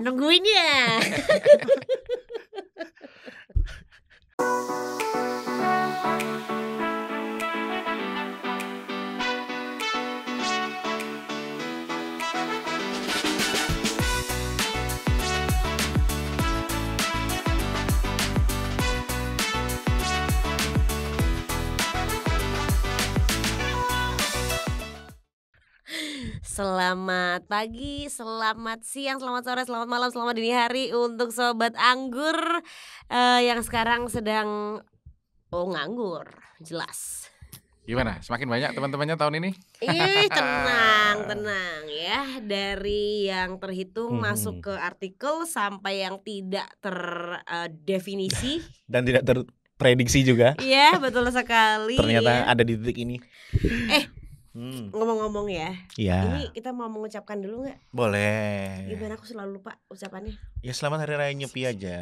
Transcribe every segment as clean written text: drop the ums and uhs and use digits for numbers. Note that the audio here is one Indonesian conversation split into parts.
nungguin ya. Selamat pagi, selamat siang, selamat sore, selamat malam, selamat dini hari untuk Sobat Anggur yang sekarang sedang nganggur, jelas. Gimana? Semakin banyak teman-temannya tahun ini? Ih, tenang ya. Dari yang terhitung masuk ke artikel sampai yang tidak terdefinisi dan tidak terprediksi juga. Iya, betul sekali. Ternyata ada di titik ini. Ngomong-ngomong ya, Iya. ini kita mau mengucapkan dulu nggak? Boleh. Gimana, aku selalu lupa ucapannya. Ya selamat Hari Raya Nyepi aja.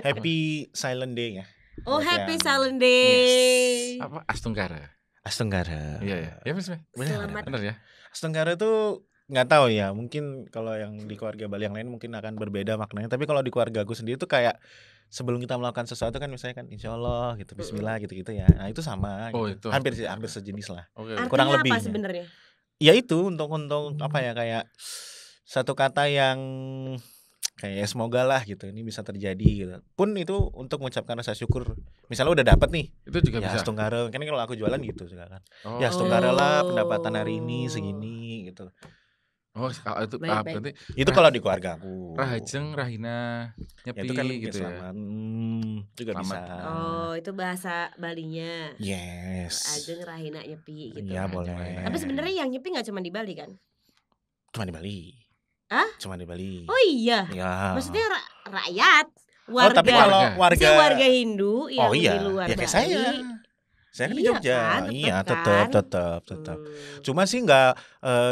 Happy Silent Day ya. Oh, Buat Happy yang- Silent Day. Apa? Astunggara. Astunggara. Iya. Ya bener. Selamat. Bener ya. Astunggara itu nggak tahu ya, mungkin kalau yang di keluarga Bali yang lain mungkin akan berbeda maknanya. Tapi kalau di keluarga aku sendiri tuh kayak sebelum kita melakukan sesuatu kan misalnya kan Insya Allah gitu, Bismillah gitu-gitu ya. Nah itu sama. Oh, gitu. itu. Hampir sejenis lah. Oke. Artinya Kurang apa lebih. sebenarnya? Ya itu untuk apa ya, kayak satu kata yang kayak semoga lah gitu ini bisa terjadi gitu. Pun itu untuk mengucapkan rasa syukur. Misalnya udah dapat nih. Itu juga Ya bisa. Astunggara, kan kalau aku jualan gitu juga kan. Oh. Ya Astunggara lah pendapatan hari ini segini gitu. Oh, itu Baik. berarti Itu kalau di keluarga aku. Rahajeng, Rahina, Ya Nyepi itu kan gitu ya. selamat. Juga Selamat. bisa. Oh, itu bahasa Balinya. Yes. Ajeng, Rahina, Nyepi gitu. Iya Ajeng, boleh. Rahina. Tapi sebenarnya yang Nyepi nggak cuma di Bali kan? Cuma di Bali. Hah? Cuma di Bali. Oh iya. Ya. Maksudnya rakyat, Oh warga. tapi kalau Maksudnya warga warga Hindu yang oh iya, di luar ya kayak Bali. saya kan di Iya Jogja. kan, Iya, tetep tetap. kan? Cuma sih nggak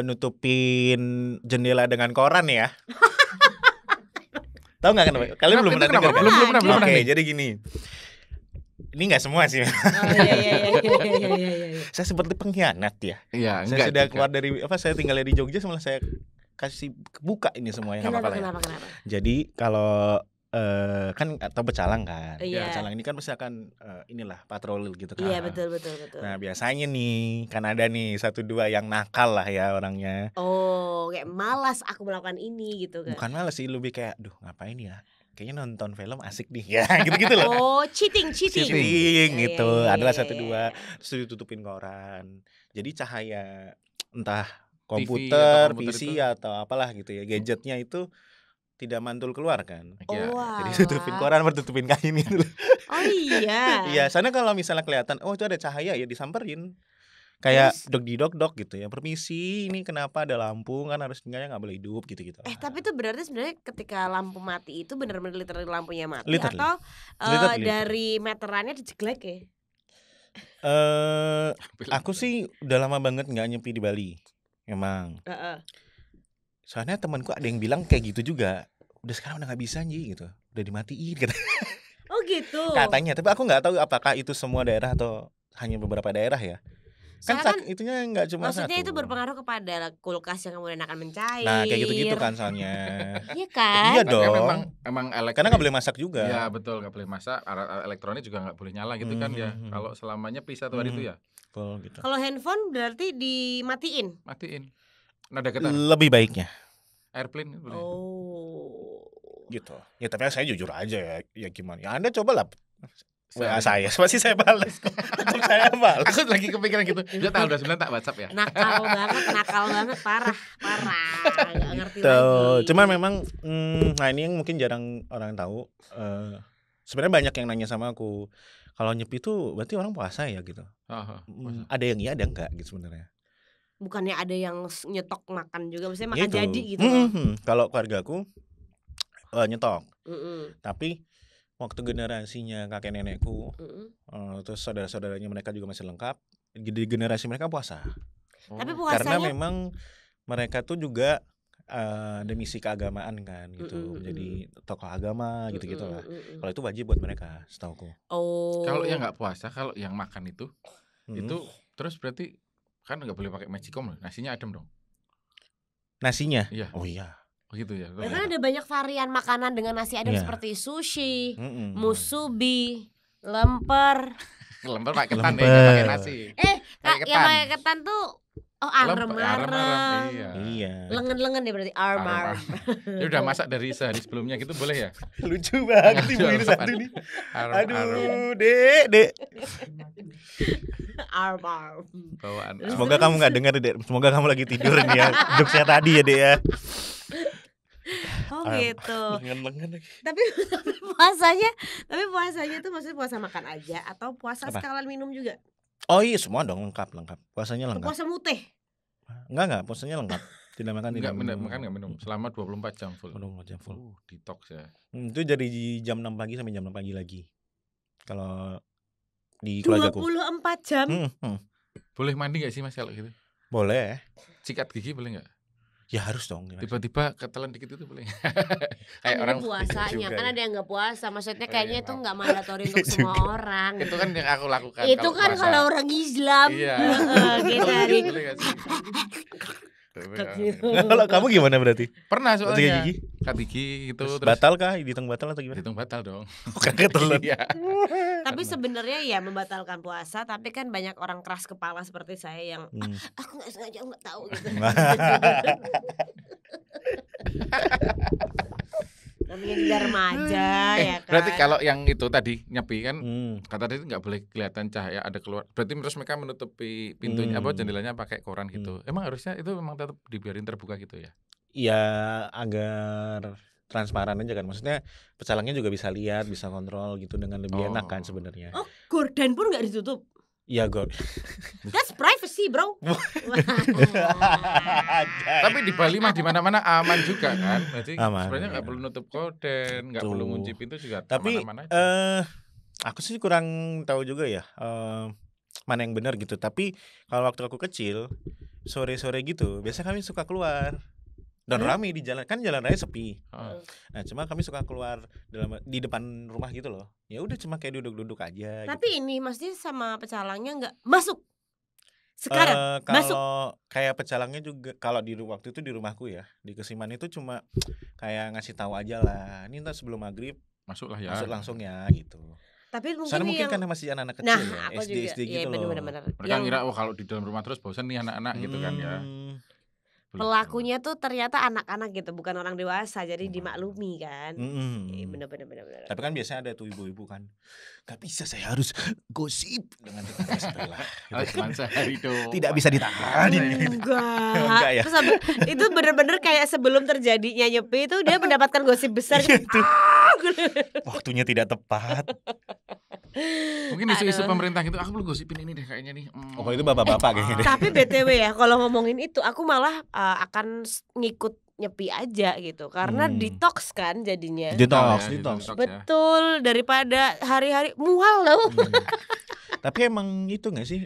nutupin jendela dengan koran ya. Tahu nggak kenapa? Kalian belum pernah dengar kan? Belum pernah Oke, nih. jadi gini. Ini nggak semua sih. Oh iya. Saya seperti pengkhianat ya. Iya, Saya enggak. sudah juga. keluar dari saya tinggalnya di Jogja, malah saya kasih buka ini semuanya nggak apa-apa lah ya. Kenapa? Jadi kalau kan atau becalang kan. Iya. Becalang ini kan pasti akan inilah patroli gitu kan. Iya, betul. Nah biasanya nih kan ada nih 1-2 yang nakal lah ya orangnya. Oh, kayak malas aku melakukan ini gitu kan. Bukan males sih, lebih kayak duh ngapain ya, kayaknya nonton film asik nih ya gitu-gitu loh. Oh, cheating. Cheating Iya, gitu. iya, Adalah iya, 1-2 iya. terus ditutupin koran. Jadi cahaya entah TV komputer, atau komputer PC itu. atau apalah gitu ya, gadgetnya itu tidak mantul keluar kan. Iya. Oh, Jadi tutupin koran, bertutupin kain gitu loh. Oh iya. Iya, sana kalau misalnya kelihatan oh itu ada cahaya ya disamperin. Kayak Terus? dok gitu ya. Permisi, ini kenapa ada lampu, kan harus tinggalnya nggak boleh hidup gitu-gitu. Tapi itu berarti sebenarnya ketika lampu mati itu benar-benar literally lampunya mati Literally. atau Literally. dari meterannya dijeglek ya? Aku sih udah lama banget nggak nyepi di Bali. Emang. Heeh. Soalnya temanku ada yang bilang kayak gitu juga. Udah sekarang udah nggak bisa Nji gitu. Udah dimatiin Oh gitu. katanya. Tapi aku nggak tahu apakah itu semua daerah atau hanya beberapa daerah ya. Kan Soalnya itunya nggak cuma maksudnya satu. itu berpengaruh kepada kulkas yang kemudian akan mencair. Nah kayak gitu-gitu kan soalnya. Iya kan? Iya Kan dong. emang elektrik. Karena nggak boleh masak juga. Iya betul, nggak boleh masak. Alat elektronik juga nggak boleh nyala gitu kan ya. Kalau selamanya pisah tuh hari itu ya Betul gitu. Kalau handphone berarti dimatiin. matiin. Nada getar. Lebih baiknya Airplane boleh. Oh. gitu. Ya tapi saya jujur aja ya. Ya gimana? Ya Anda cobalah WA saya, pasti saya balas kok. Tetap saya balas. Aku lagi kepikiran gitu. Dia tanggal 29 tak WhatsApp ya. Nakal banget, parah. Gak ngerti Tuh, lagi. cuma memang nah ini yang mungkin jarang orang tahu. Sebenarnya banyak yang nanya sama aku. Kalau nyepi tuh berarti orang puasa ya gitu. Ada yang iya, ada enggak gitu sebenarnya. Bukannya ada yang nyetok makan juga, maksudnya makan Gitu. jadi gitu loh. Kalau keluargaku nyetok. Mm-mm. Tapi waktu generasinya kakek nenekku, Mm-mm. terus saudara-saudaranya mereka juga masih lengkap. Di generasi mereka puasa. Tapi Karena puasanya memang mereka tuh juga ada misi keagamaan kan gitu. Jadi tokoh agama gitu-gitu lah. Kalau itu wajib buat mereka, setauku. Oh. Kalau yang nggak puasa, kalau yang makan itu Hmm. terus berarti kan nggak boleh pakai magicom loh. Nasinya adem dong. Nasinya? Iya. Oh iya. Begitu ya. Karena ada banyak varian makanan dengan nasi Adam Iya. seperti sushi, Mm-mm. musubi, lemper. Lemper pakai ketan Lemper. ya, nggak pakai nasi. Kak, Pakai yang ketan. pakai ketan tuh Arem-arem, arem-arem. iya. Iya. Lengan-lengan ya berarti arem-arem. Dia udah masak dari sehari sebelumnya gitu boleh ya? Lucu banget ibu ini Arem-arem. satu nih. Arem-arem. Aduh, Dek. Arem-arem. Bawaan. Semoga kamu nggak dengar, Dek. Semoga kamu lagi tidur nih ya. Jokesnya tadi ya, Dek ya. Oh gitu. Lengan-lengan lagi. Tapi puasanya tuh maksudnya puasa makan aja atau puasa Apa? sekalian minum juga? Oh iya, semua dong lengkap. Puasanya Atau lengkap. puasa mutih? Enggak, puasanya lengkap. Tidak makan, tidak Enggak minum. makan enggak minum selama 24 jam full. Aduh, macam full. Detox ya. Itu dari jam 6 pagi sampai jam 6 pagi lagi. Kalau di keluargaku. 24 jam? Boleh mandi enggak sih Mas kalau gitu? Boleh. Sikat gigi boleh enggak? Ya harus dong. Tiba-tiba ketelan dikit itu boleh. Kan Kayak ini puasanya, juga kan ya. ada yang nggak puasa. Maksudnya Oh, kayaknya iya, itu maaf. nggak mandatori untuk semua orang. Itu kan yang aku lakukan. Itu kan puasa. kalau orang Islam. Iya. Gitu hari. Boleh nggak sih? Gitu. Kalau kamu gimana berarti? Pernah Sikat soalnya. gigi? Sikat gigi itu Terus terus batal kah? Dihitung batal atau gimana? hitung batal dong. Kaget telan. Iya. Tapi sebenarnya ya membatalkan puasa. Tapi kan banyak orang keras kepala seperti saya yang aku nggak sengaja, aku nggak tahu gitu. Namanya juga remaja ya kan. Berarti kalau yang itu tadi nyepi kan kata tadi nggak boleh kelihatan cahaya ada keluar. Berarti terus mereka menutupi pintunya apa jendelanya pakai koran gitu. Emang harusnya itu memang tetap dibiarin terbuka gitu ya? Ya agar transparan aja kan. Maksudnya pecalangnya juga bisa lihat, bisa kontrol gitu dengan lebih enak kan sebenarnya. Oh, gorden pun nggak ditutup. Iya, God. That's privacy, bro. Tapi di Bali mah di mana-mana aman juga kan. Jadi Aman, sebenarnya nggak ya. perlu nutup korden, nggak perlu Tuh. ngunci pintu juga Tapi aman-aman aja. aku sih kurang tahu juga ya mana yang benar gitu. Tapi kalau waktu aku kecil sore-sore gitu, biasa kami suka keluar dan rame di jalan, kan jalan raya sepi. Nah, cuma kami suka keluar di depan rumah gitu loh. Ya udah cuma kayak duduk-duduk aja. Tapi gitu. ini masih sama pecalangnya nggak masuk. Sekarang masuk. Kalau kayak pecalangnya juga kalau waktu itu di rumahku ya, di Kesiman itu cuma kayak ngasih tahu aja lah. Ini ntar sebelum maghrib Masuklah ya. masuk langsung ya gitu. Tapi mungkin Soalnya mungkin yang karena masih anak-anak kecil nah, ya, aku SD juga. SD Iya, gitu loh. benar. Mereka ngira kalau di dalam rumah terus bosan nih anak-anak gitu kan ya. Pelakunya tuh ternyata anak-anak gitu, bukan orang dewasa, jadi dimaklumi kan. Bener. Tapi kan biasanya ada tuh ibu-ibu kan, gak bisa, saya harus gosip dengan tetangga sebelah. Teman sehari dong. Tidak bisa ditahan. Enggak ya. Terus itu bener-bener kayak sebelum terjadinya nyepi itu dia mendapatkan gosip besar. Itu. Waktunya tidak tepat. Mungkin isu-isu pemerintah gitu, aku perlu gosipin ini deh kayaknya nih. Oh, kalau itu bapak-bapak kayaknya deh. Tapi BTW ya, kalau ngomongin itu aku malah akan ngikut nyepi aja gitu. Karena detox kan jadinya. Detox. Ya. Betul, daripada hari-hari mual loh. Tapi emang itu gak sih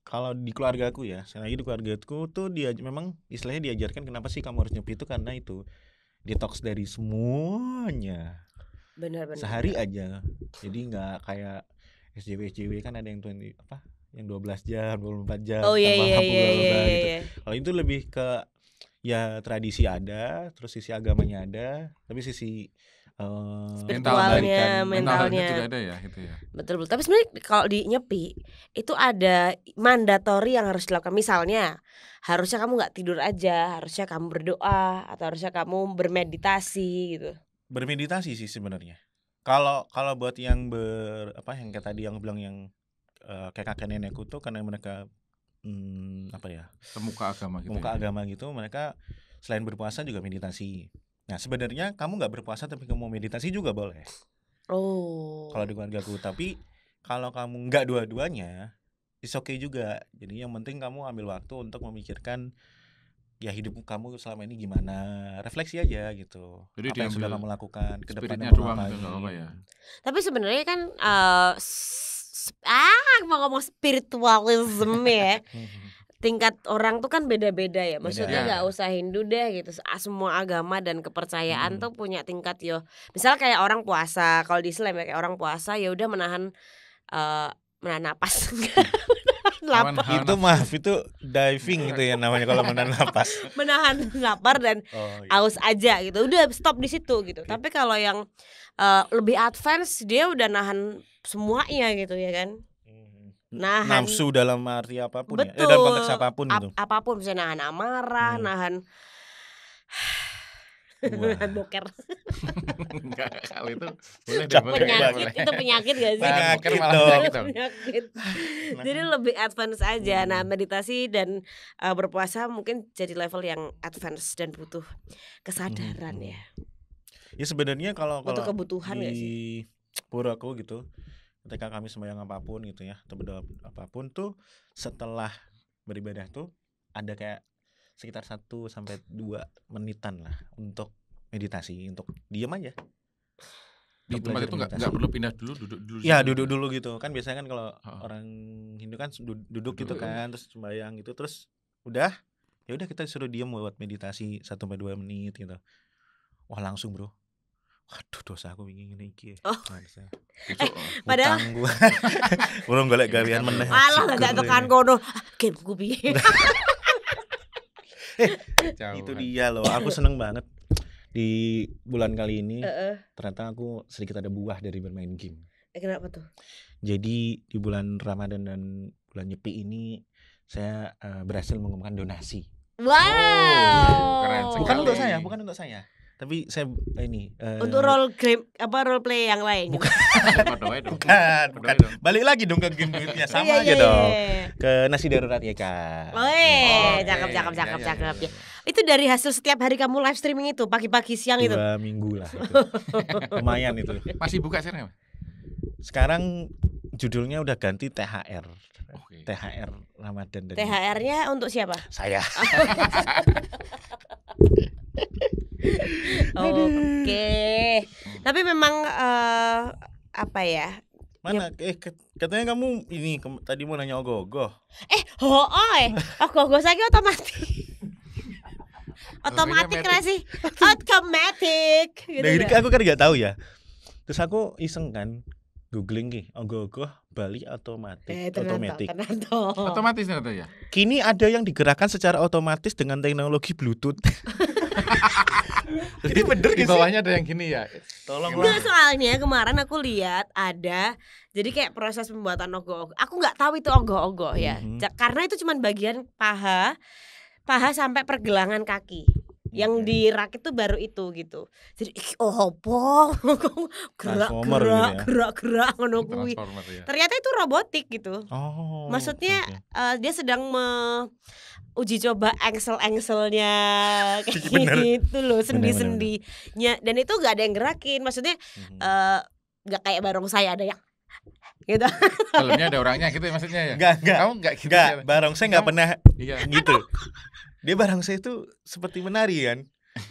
kalau di keluargaku ya, lagi di keluargaku tuh dia memang istilahnya diajarkan kenapa sih kamu harus nyepi itu, karena itu detox dari semuanya. Benar. Sehari aja. Jadi nggak kayak SJW kan ada yang 20 apa? Yang 12 jam, 24 jam. Oh iya. Gitu. Kalau itu lebih ke ya tradisi ada, terus sisi agamanya ada, tapi sisi spiritualnya, mentalnya juga ada ya gitu ya. Betul. Tapi sebenarnya kalau di nyepi itu ada mandatori yang harus dilakukan. Misalnya harusnya kamu nggak tidur aja, harusnya kamu berdoa atau harusnya kamu bermeditasi gitu. Bermeditasi sih sebenarnya. Kalau buat yang yang kayak tadi yang bilang yang kayak kakek nenekku tuh karena mereka pemuka agama gitu. Pemuka agama gitu, mereka selain berpuasa juga meditasi. Nah, sebenarnya kamu nggak berpuasa tapi kamu meditasi juga boleh. Oh. Kalau di keluargaku, tapi kalau kamu nggak dua-duanya, it's okay juga. Jadi yang penting kamu ambil waktu untuk memikirkan ya hidup kamu selama ini gimana, refleksi aja gitu. Jadi apa yang sudah kamu lakukan ke depannya spiritnya doang mau gitu, nggak apa ya. Tapi sebenarnya kan mau ngomong spiritualism ya. Tingkat orang tuh kan beda-beda ya. Maksudnya nggak usah Hindu deh gitu. Semua agama dan kepercayaan tuh punya tingkat yo. Misal kayak orang puasa, kalau di Islam ya kayak orang puasa ya udah menahan menahan napas. Awan, Lapar. awan. Itu maaf, itu diving itu ya namanya kalau menahan napas. Menahan lapar dan Oh, iya. aus aja gitu. Udah stop di situ gitu. Tapi kalau yang lebih advance dia udah nahan semuanya gitu ya kan. Nahan Nafsu dalam arti apapun ya. betul. Dalam konteks apapun gitu. Apapun bisa nahan amarah, nahan Wah. boker. Enggak, kalau itu boleh deh, Capek boleh, Penyakit boleh. itu penyakit gak sih? Nah, Penyakit boker malah dong. penyakit dong. Penyakit. Jadi lebih advance aja. Nah, meditasi dan berpuasa mungkin jadi level yang advance dan butuh kesadaran ya. Ya sebenarnya kalau Butuh kebutuhan di gak sih? puraku gitu, ketika kami sembahyang apapun gitu ya, atau berdoa apapun tuh setelah beribadah tuh ada kayak sekitar 1-2 menitan lah untuk meditasi, untuk diam aja. Di Untuk tempat belajar itu meditasi. nggak perlu pindah dulu, duduk dulu. Ya situ. duduk dulu gitu kan, biasanya kan kalau Heeh. orang Hindu kan duduk gitu Duduk. kan, terus sembahyang gitu, terus udah ya udah kita suruh diam buat meditasi 1-2 menit gitu. Wah langsung bro, waduh dosa aku ingin iki. Oh. Masa. Besok, Padahal- Utang gua. Urung golek gawean meneh. Alah gak tekan kono. Game ku piye. jauh. Itu dia loh, aku seneng banget di bulan kali ini ternyata aku sedikit ada buah dari bermain game. Kenapa tuh? Jadi di bulan Ramadan dan bulan Nyepi ini saya berhasil mengumumkan donasi. Wow. keren sekali. Bukan untuk saya. Tapi saya ini Untuk role game role play yang lain. Podo aja dong. bukan. Podo aja dong. Balik lagi dong ke game duitnya sama Iya, aja iya, dong. iya. Ke nasi darurat ya Kak. Oh, Oke. cakep. Iya, iya. Itu dari hasil setiap hari kamu live streaming itu pagi-pagi siang itu. 2 minggu lah itu. Lumayan itu. Masih buka sekarang? Sekarang judulnya udah ganti THR. Oke. THR Ramadan dan THR-nya untuk siapa? saya. Oke. Tapi memang apa ya? Mana katanya kamu ini tadi mau nanya ogoh-ogoh. Ogoh saiki otomatis. Otomatis lah sih. Otomatis gitu. Nah, ini nggak? aku kan nggak tahu ya. Terus aku iseng kan googling nih ogoh-ogoh Bali otomatis. Tenan. Otomatis ternyata ya. Kini ada yang digerakkan secara otomatis dengan teknologi Bluetooth. Jadi bener Di gak sih? bawahnya ada yang gini ya. Tolong Enggak, soalnya kemarin aku lihat ada jadi kayak proses pembuatan ogoh-ogoh. Aku nggak tahu itu ogoh-ogoh ya. Mhm. Karena itu cuma bagian paha sampai pergelangan kaki. Yang Oke. dirakit tuh baru itu gitu. Jadi opo Transformer gitu ya. gerak ngono kuwi. Transformer ya. Ternyata itu robotik gitu. Oh. Maksudnya oke. dia sedang uji coba engsel-engselnya kayak Bener. gitu loh, Bener. sendi-sendinya, dan itu gak ada yang gerakin. Maksudnya Mhm. gak kayak barongsai ada yang gitu. Dalamnya ada orangnya gitu ya maksudnya ya. Enggak. Kamu enggak gitu Enggak, ya? barongsai enggak Kamu- pernah Iya. gitu. Dia barongsai itu seperti menari kan.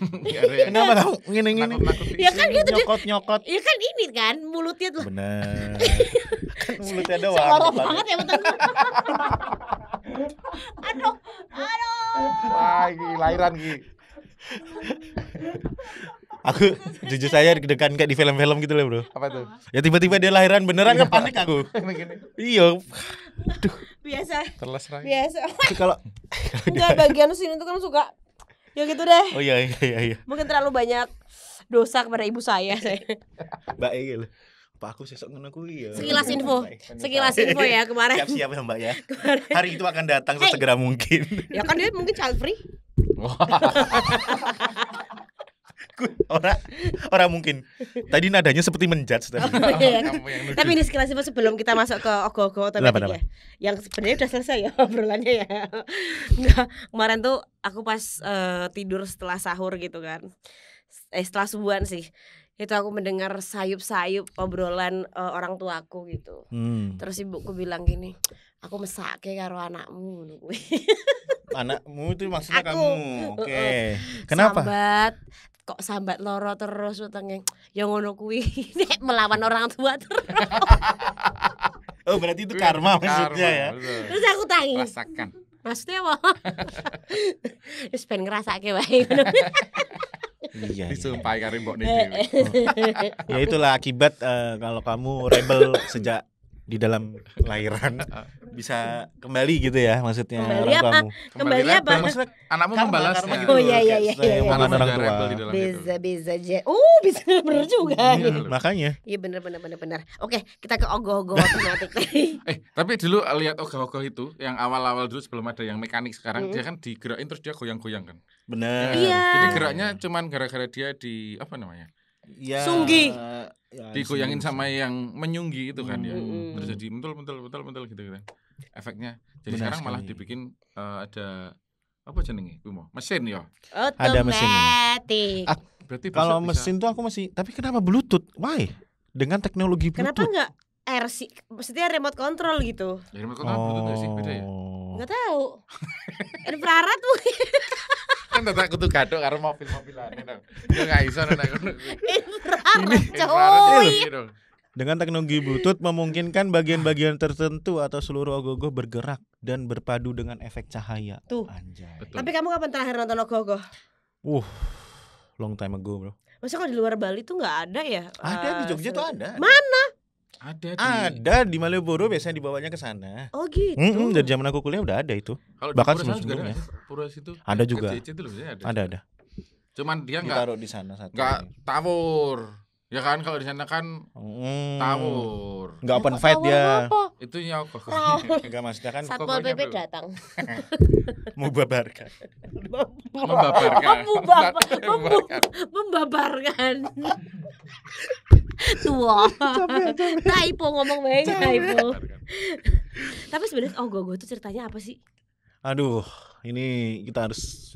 Enggak ada yang Kenapa kamu ngene-ngene? nakut-nakutin. Ya kan gitu dia. Nyokot-nyokot. Ya kan ini kan mulutnya tuh Bener. Kan mulutnya doang. seorang banget ya betul. Aduh. Wah, ini lahiran Ki. Aku jujur saya deg-degan kayak di film-film gitu loh bro. Apa tuh? Ya tiba-tiba dia lahiran beneran kan panik aku. Begini. Iya. Biasa. Terlesrai. Itu kalau Enggak, bagian sini tuh kan suka ya gitu deh. oh iya. Mungkin terlalu banyak dosa kepada ibu saya. Mbak Ege loh. Pak aku sesok ngono kuwi ya. Sekilas info. Sekilas info ya kemarin. Siap-siap ya Mbak ya. Hari itu akan datang sesegera mungkin. Ya kan dia mungkin child free. Wah, Orang mungkin. Tadi nadanya seperti menjudge tadi. Iya. kamu yang nuduh. Tapi ini sekilas info sebelum kita masuk ke ogoh-ogoh otomatik Kenapa? ya. Yang sebenarnya udah selesai ya obrolannya ya. Enggak, kemarin tuh aku pas tidur setelah sahur gitu kan. Setelah subuhan sih. Itu aku mendengar sayup-sayup obrolan orang tuaku gitu. Terus ibuku bilang gini, aku mesake karo anakmu ngono kuwi. Anakmu itu maksudnya Aku. kamu. Oke. Kenapa? Sambat loro terus utangnya. Ya ngono kuwi. Nek melawan orang tua terus. Oh, berarti itu karma maksudnya ya. betul. Terus aku tangi. Rasakan. Maksudnya apa? Wis ben ngrasake wae. Iya. Disumpahi karo mbok Eh, Niki. Ya itulah akibat kalau kamu rebel sejak di dalam lahiran bisa kembali gitu ya maksudnya Kembali orang apa? tuamu. Kembali rebel. apa? Maksudnya Anakmu karma, membalasnya. karma gitu Oh, loh, iya, kayak iya, iya, saya iya. omongan Anakmu orang juga tua. rebel di dalam itu. Bisa aja. Bisa bener juga. Iya. Makanya Iya bener. Oke, kita ke ogoh-ogoh otomatik. Tapi dulu lihat ogah-ogah itu yang awal-awal dulu sebelum ada yang mekanik sekarang dia kan digerakin terus dia goyang-goyang kan. bener. Iya. Jadi geraknya cuman gara-gara dia di apa namanya? Ya, Sunggi. ya, Digoyangin sunggi. sama yang menyunggi itu kan ya. Mm-mm. Terus jadi mentul gitu kan. Efeknya. Jadi Benar sekarang malah sekali. dibikin ada apa jenenge? Bimo? Mesin ya. Ada mesinnya. Otomatik. Berarti Kalau besok mesin tuh aku masih, tapi kenapa Bluetooth? Why? Dengan teknologi Kenapa Bluetooth. enggak RC? Maksudnya remote control gitu? Ya remote control Bluetooth nggak sih beda ya? Enggak tahu. Infrared mungkin. Kan tetap kudu gadok karo mobil-mobilan. Ya enggak iso nek ngono. Infrared Infrared coy. gitu. Dengan teknologi Bluetooth memungkinkan bagian-bagian tertentu atau seluruh ogoh-ogoh bergerak dan berpadu dengan efek cahaya. Tuh. Anjay. Betul. Tapi kamu kapan terakhir nonton ogoh-ogoh? Long time ago, bro. Masa kalau di luar Bali tuh nggak ada ya? Ada di Jogja tuh ada. Ada di Ada di Malioboro biasanya dibawanya ke sana. Oh gitu. Dari zaman aku kuliah udah ada itu. Kalau Bahkan di Pura sana juga ada sebelum-sebelumnya. nggak sih? Pura situ. Ada juga. KCC itu loh biasanya ada. Ada. Cuman dia enggak Ditaruh di sana satu. tawur. Ya kan kalau di sana kan tawur. Enggak open fight dia. Itu nyokok. Enggak maksudnya kan Satpol pokoknya PP belum. datang. membabarkan. Membabarkan. Tua. Typo ngomong banget typo. Tapi sebenarnya ogoh-ogoh itu ceritanya apa sih? Aduh, ini kita harus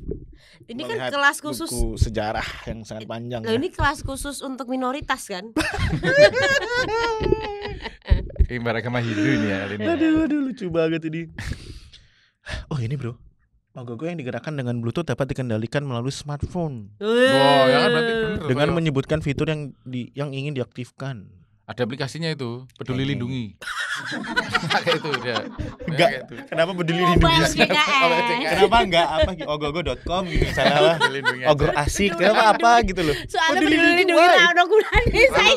Ini kan melihat kelas khusus. buku sejarah yang sangat panjang. Loh, ya. ini kelas khusus untuk minoritas kan? Ibarat agama Hindu ini ya kali ini. Aduh, lucu banget ini. Oh ini bro, ogoh-ogoh yang digerakkan dengan Bluetooth dapat dikendalikan melalui smartphone Oh, ya kan berarti bener. dengan Kayak menyebutkan fitur yang ingin diaktifkan. ada aplikasinya itu, Peduli Oke. Lindungi. Kayak itu dia. Enggak. Kayak itu. Kenapa peduli Mobile lindungi? JKS. Kenapa enggak apa ogoh-ogoh.com gitu misalnya lah. Peduli Lindungi aja. Ogor asik, kenapa apa gitu loh. Soalnya Peduli peduli lindungi lindungi, ada gunanya saya.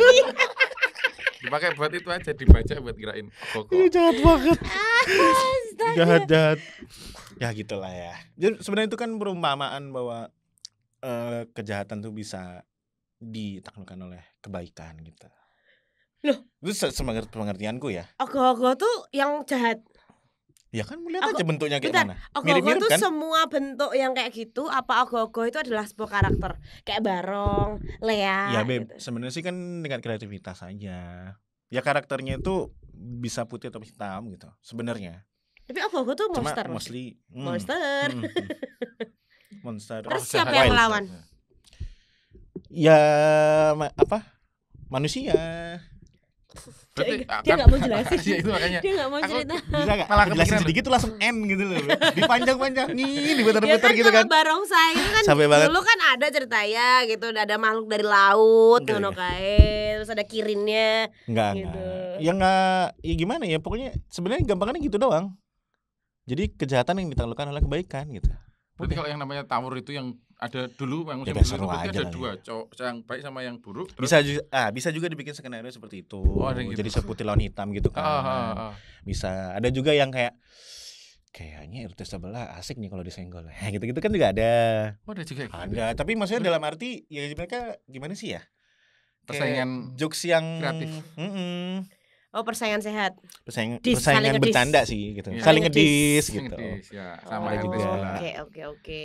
Dipakai buat itu aja, dibaca buat gerakin koko. Ini jahat banget. Astaga. Jahat. Ya gitulah ya. Jadi sebenarnya itu kan perumpamaan bahwa kejahatan tuh bisa ditaklukkan oleh kebaikan gitu. Loh? Itu pengertianku ya. Ogoh-ogoh tuh yang jahat. Ya kan melihat Ogoh- aja bentuknya kayak bentar, mana. Ogoh-ogoh Mirip-mirip tuh kan? semua bentuk yang kayak gitu. Apa ogoh-ogoh itu adalah sebuah karakter? Kayak Barong, Lea. Ya Beb, gitu. sebenarnya sih kan dengan kreativitas aja. Ya karakternya itu bisa putih atau hitam gitu sebenarnya. Tapi ogoh-ogoh tuh Cuma monster. mostly Monster. Monster. Terus Oh, siapa jahat. yang Wild. melawan? Ya apa? Manusia. Berarti Dia nggak mau jelasin. Iya, itu makanya. Dia nggak mau Aku- cerita. Bisa gak? Malah Jelasin kepikiran sedikit tuh langsung N gitu loh. Dipanjang-panjangin, Ya diputar-putar gitu kan. kalau barongsai itu kan Sampai banget. dulu kan ada ceritanya gitu, ada makhluk dari laut, Enggak, ngono ya. kae, terus ada kirinnya. Enggak. Gitu. Ya enggak, ya gimana ya pokoknya sebenarnya gampangnya gitu doang. Jadi kejahatan yang ditaklukkan oleh kebaikan gitu. Berarti kalau yang namanya tawur itu yang ada dulu yang musim biar dulu seru itu berarti aja ada kali dua, cowok yang baik sama yang buruk. Terus Bisa juga dibikin skenario seperti itu. ada gitu. Jadi seputih lawan hitam gitu kan. Bisa. Ada juga yang kayaknya RT sebelah asik nih kalau disenggol. Gitu-gitu kan juga ada. Oh, ada juga. gitu. Ada, tapi maksudnya dalam arti ya mereka gimana sih ya? Persaingan jokes yang kreatif. Oh, persaingan sehat. Persaingan Dis, saling ngedis. bercanda sih gitu. Iya. Saling Saling ngedis Yang gitu. ngedis, ya, Oh, sama Ada yang juga. sebelah. Oke.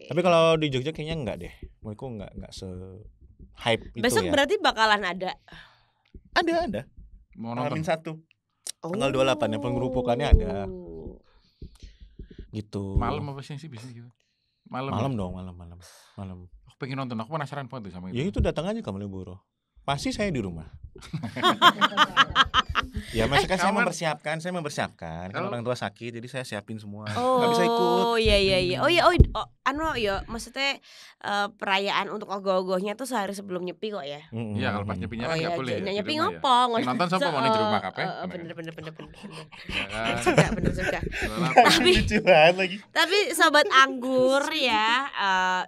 Tapi kalau di Jogja kayaknya enggak deh. Menurutku enggak se hype itu Besok ya. berarti bakalan ada. Ada. Mau Amin nonton 1 Tanggal 28 ya, pengerupukannya ada. gitu. malam apa sih biasanya gitu? Malam. Malam ya? dong, malam. Aku pengen nonton. Aku penasaran banget tuh sama Ya itu. itu datang aja ke Malioboro. Pasti saya di rumah. Ya maksudnya saya kawan. mempersiapkan kan Kalau- orang tua sakit jadi saya siapin semua. Oh, Nggak bisa ikut. iya. Oh iya, ya maksudnya perayaan untuk ogoh-ogohnya tuh sehari sebelum nyepi kok ya. Iya, kalau pas nyepinya kan enggak boleh. Ya, Nyepi di rumah ya. ngopo? Sing nonton sapa mau ning jero kabeh? Bener. Ya kan. Bener juga. Tapi Lucu banget lagi. Tapi sobat anggur ya,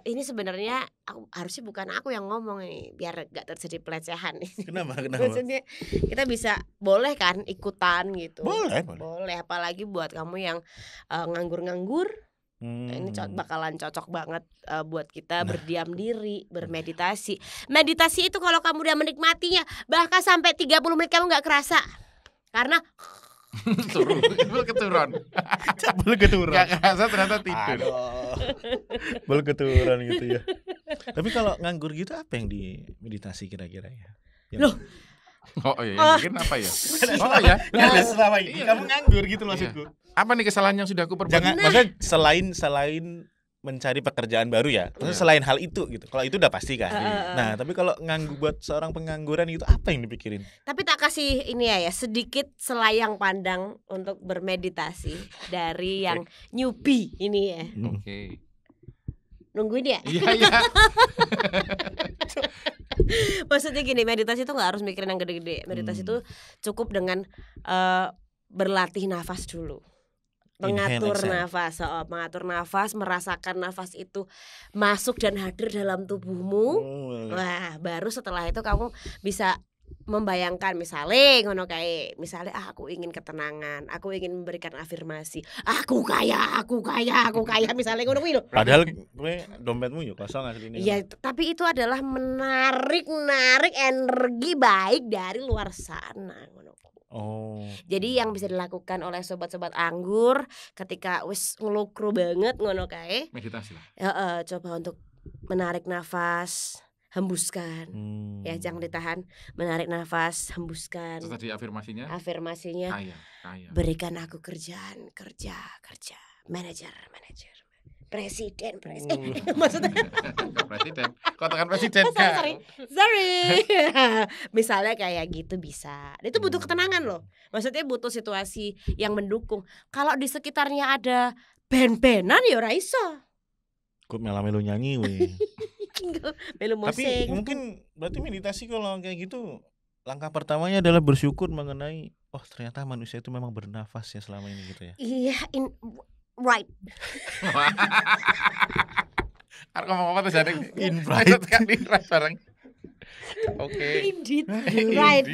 ini sebenarnya harusnya bukan aku yang ngomong nih, biar gak terjadi pelecehan nih. Kenapa? Maksudnya kita bisa boleh kan ikutan gitu. Boleh. Apalagi buat kamu yang nganggur-nganggur. Ini bakalan cocok banget buat kita berdiam diri, bermeditasi. Meditasi itu kalau kamu udah menikmatinya, bahkan sampai 30 menit kamu gak kerasa. Karena turun, keturun. Gak kerasa ternyata tidur. Boleh keturun gitu ya. Tapi kalau nganggur gitu apa yang dimeditasi kira-kira ya? Loh. Oh iya, mungkin apa ya? Oh ya. Selama ini kamu nganggur gitu maksudku. Apa nih kesalahan yang sudah aku perbuat? Jangan, maksudnya selain mencari pekerjaan baru ya. Maksudnya selain hal itu gitu. Kalau itu udah pasti kan. Nah, tapi kalau nganggur buat seorang pengangguran itu apa yang dipikirin? Tapi tak kasih ini ya sedikit selayang pandang untuk bermeditasi dari yang newbie ini ya. Oke. Nungguin ya? Iya. Maksudnya gini, meditasi itu gak harus mikirin yang gede-gede. Meditasi itu cukup dengan berlatih nafas dulu. Mengatur nafas, merasakan nafas itu masuk dan hadir dalam tubuhmu. Wah, baru setelah itu kamu bisa membayangkan misalnya ngono kayak misalnya aku ingin ketenangan, aku ingin memberikan afirmasi, aku kaya misalnya ngono kuwi lho. Padahal gue dompetmu yo kosong aslinya. Iya, tapi itu adalah menarik energi baik dari luar sana ngono. Jadi yang bisa dilakukan oleh sobat-sobat anggur ketika wis ngelukru banget ngono kae. Meditasi lah. Coba untuk menarik nafas, hembuskan. Ya jangan ditahan, menarik nafas, hembuskan. Terus tadi afirmasinya? Kaya. Berikan aku kerjaan, kerja. Manajer. Presiden. Maksudnya presiden. Katakan presiden. Sorry. Misalnya kayak gitu bisa. Itu butuh ketenangan loh. Maksudnya butuh situasi yang mendukung. Kalau di sekitarnya ada band-bandan ya ora iso. Kok melu nyanyi weh. Melu musik. Tapi mungkin berarti meditasi kalau kayak gitu langkah pertamanya adalah bersyukur mengenai ternyata manusia itu memang bernafas ya selama ini gitu ya. Iya, right. Arep ngomong apa tuh jane? Invite kan invite bareng. Oke. Indeed, right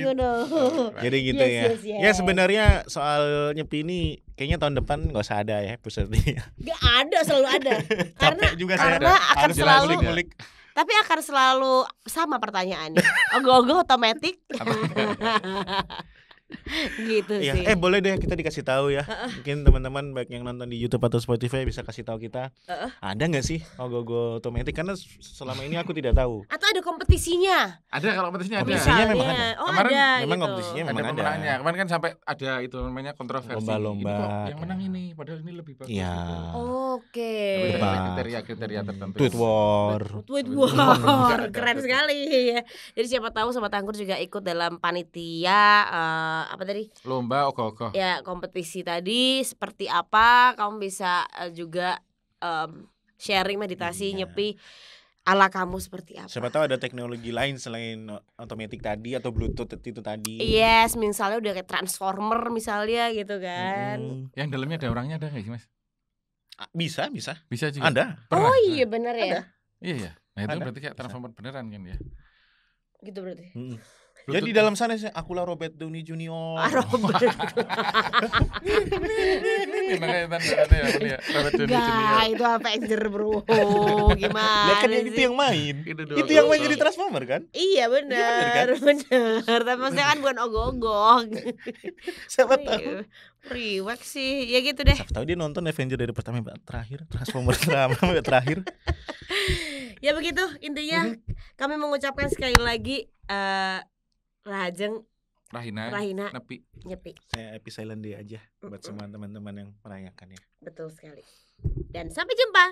Jadi gitu yes. Ya sebenarnya soal nyepi ini kayaknya tahun depan nggak usah ada ya episode ini. Gak ada, selalu ada. Karena akan selalu ngulik. Tapi akan selalu sama pertanyaannya. Ogoh-ogoh otomatis. Gitu ya, sih. Boleh deh kita dikasih tahu ya. Mungkin teman-teman baik yang nonton di YouTube atau Spotify bisa kasih tahu kita. Ada nggak sih ogoh-ogoh otomatis? Karena selama ini aku tidak tahu. Atau ada kompetisinya? Ada, kalau kompetisinya ada. Kompetisinya memang ada. Kemarin ada, memang gitu. kompetisinya memang ada pemenangnya. Kemarin kan sampai ada itu namanya kontroversi. Lomba-lomba. Ini kok yang menang ini, padahal ini lebih bagus. Iya. Oke. Kriteria tertentu. Tweet war. Keren sekali ya. Jadi siapa tahu sobat anggur juga ikut dalam panitia apa tadi? Lomba ogoh-ogoh. Ya, kompetisi tadi seperti apa? Kamu bisa juga sharing meditasi nyepi ala kamu seperti apa. Siapa tahu ada teknologi lain selain otomatis tadi atau Bluetooth itu tadi. Yes, misalnya udah kayak transformer misalnya gitu kan. Yang dalamnya ada orangnya, ada nggak sih Mas? Bisa juga. Ada. Oh iya benar ya. Iya. Nah itu berarti kayak transformer beneran kan ya. Gitu berarti. Jadi dalam sana sih akulah Robert Downey Junior. Robert. Gak, itu Avenger bro. Gimana kan itu yang main. Itu yang main jadi Transformer kan? Iya benar. Tapi maksudnya kan bukan ogoh-ogoh. Siapa tahu. Priwak sih. Ya gitu deh. Siapa tahu dia nonton Avenger dari pertama sampai terakhir, Transformer sampai terakhir. Ya begitu intinya. Kami mengucapkan sekali lagi Rahajeng Rahina Nyepi. Saya Happy Silent Day aja buat semua teman-teman yang merayakan ya. Betul sekali. Dan sampai jumpa.